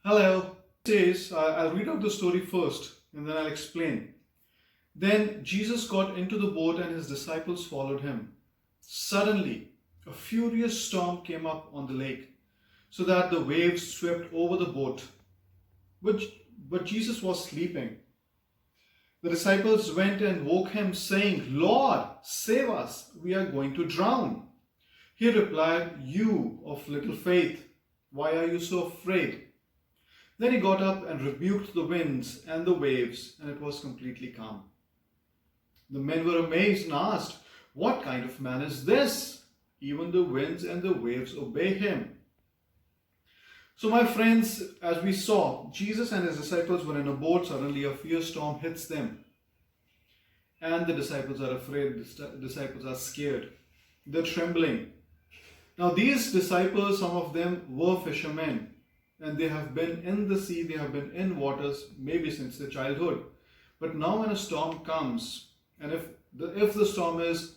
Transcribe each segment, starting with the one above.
Hello. It says, I'll read out the story first and then I'll explain. Then Jesus got into the boat and his disciples followed him. Suddenly, a furious storm came up on the lake, so that the waves swept over the boat. But, but Jesus was sleeping. The disciples went and woke him, saying, Lord, save us, we are going to drown. He replied, You of little faith, why are you so afraid? Then he got up and rebuked the winds and the waves, and it was completely calm. The men were amazed and asked, What kind of man is this? Even the winds and the waves obey him. So, my friends, as we saw, Jesus and his disciples were in a boat. Suddenly, a fierce storm hits them, and the disciples are afraid. The disciples are scared. They're trembling. Now, these disciples, some of them were fishermen, and they have been in the sea, they have been in waters maybe since their childhood. But now when a storm comes, and if the storm is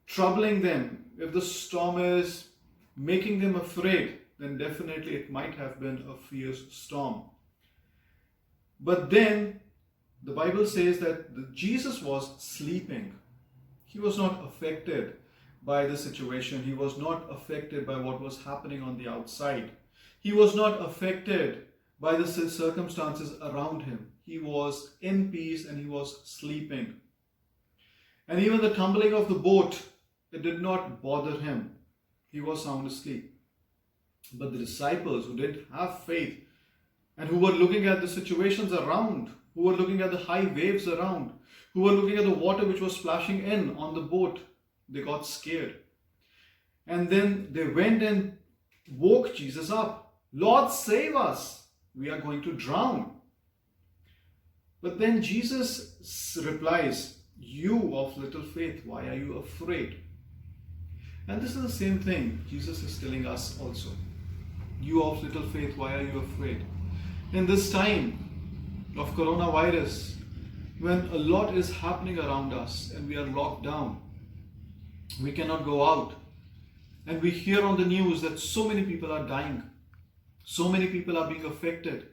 troubling them, if the storm is making them afraid, then definitely it might have been a fierce storm. But then the Bible says that Jesus was sleeping. He was not affected by the situation. He was not affected by what was happening on the outside. He was not affected by the circumstances around him. He was in peace and he was sleeping. And even the tumbling of the boat, it did not bother him. He was sound asleep. But the disciples who didn't have faith and who were looking at the situations around, who were looking at the high waves around, who were looking at the water which was splashing in on the boat, they got scared. And then they went and woke Jesus up. Lord, save us. We are going to drown. But then Jesus replies, You of little faith, why are you afraid? And this is the same thing Jesus is telling us also. You of little faith, why are you afraid? In this time of coronavirus, when a lot is happening around us and we are locked down, we cannot go out, and we hear on the news that so many people are dying, so many people are being affected.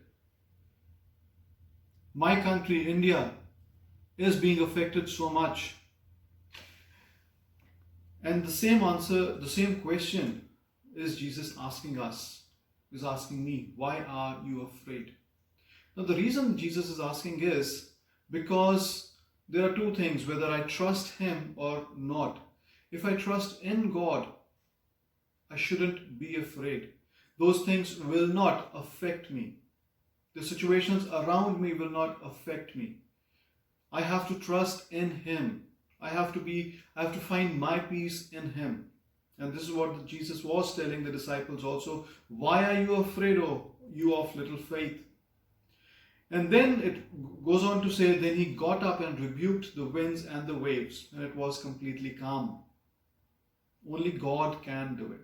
My country, India, is being affected so much. And the same answer, the same question is Jesus asking us, is asking me, why are you afraid? Now the reason Jesus is asking is because there are two things, whether I trust him or not. If I trust in God, I shouldn't be afraid. Those things will not affect me. The situations around me will not affect me. I have to trust in him. I have to find my peace in him. And this is what Jesus was telling the disciples also. Why are you afraid, oh, you of little faith? And then it goes on to say, then he got up and rebuked the winds and the waves, and it was completely calm. Only God can do it.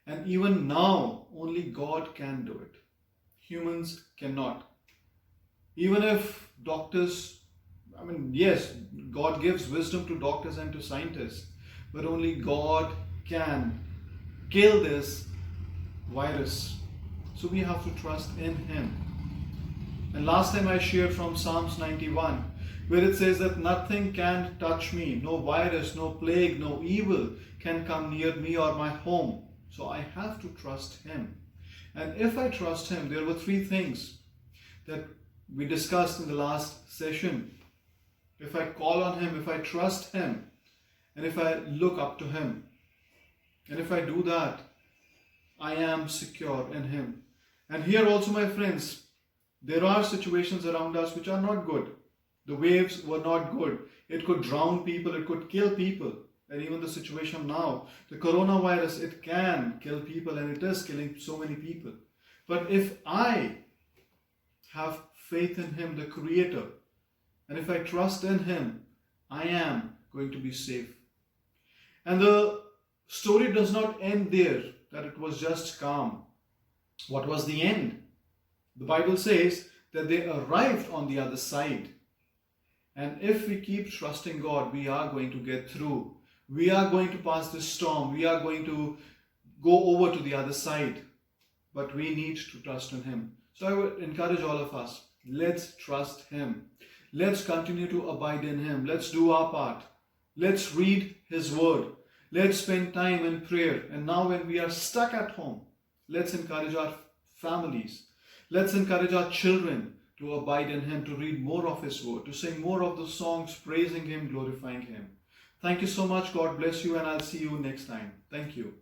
And even now, only God can do it. Humans cannot. Even if doctors, yes, God gives wisdom to doctors and to scientists, but only God can kill this virus. So we have to trust in him. And last time I shared from Psalms 91, where it says that nothing can touch me, no virus, no plague, no evil can come near me or my home. So I have to trust him. And if I trust him, there were three things that we discussed in the last session. If I call on him, if I trust him, and if I look up to him, and if I do that, I am secure in him. And here also, my friends, there are situations around us which are not good. The waves were not good. It could drown people, it could kill people. And even the situation now, the coronavirus, it can kill people and it is killing so many people. But if I have faith in him, the Creator, and if I trust in him, I am going to be safe. And the story does not end there, that it was just calm. What was the end? The Bible says that they arrived on the other side. And if we keep trusting God, we are going to get through. We are going to pass this storm. We are going to go over to the other side. But we need to trust in him. So I would encourage all of us, let's trust Him. Let's continue to abide in Him. Let's do our part. Let's read His Word. Let's spend time in prayer. And now when we are stuck at home, let's encourage our families. Let's encourage our children to abide in Him, to read more of His Word, to sing more of the songs praising Him, glorifying Him. Thank you so much. God bless you, and I'll see you next time. Thank you.